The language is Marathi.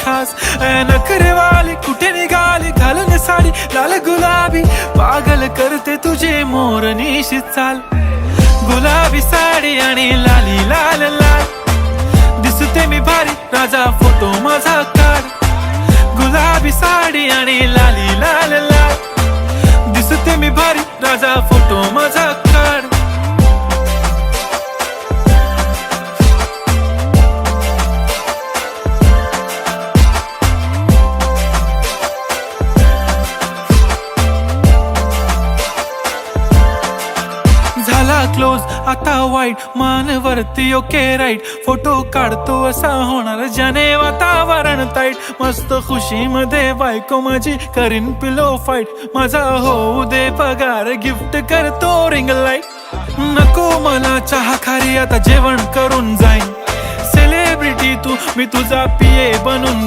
खास नखरेवाली कुठे निघाली घालून साडी लाल गुलाबी पागल करते तुझे मोरनीशी चाल गुलाबी साडी आणि लाली लाल लाल दिसते मी भारी राजा फोटो माझा काढ गुलाबी साडी आणि लाली लाल लाल दिसते मी भारी राजा फोटो माझा काढ झाला क्लोज आता वाईट मानवरती ओके राईट फोटो काढतो असा होणार ज्याने वातावरण ताईट मस्त खुशी मध्ये बायको माझी करीन पिलो फाईट माझा होऊ दे पगार गिफ्ट करतो रिंग लाईट नको मला चहा खारी आता जेवण करून जाईन सेलिब्रिटी तू मी तुझा पिये बनून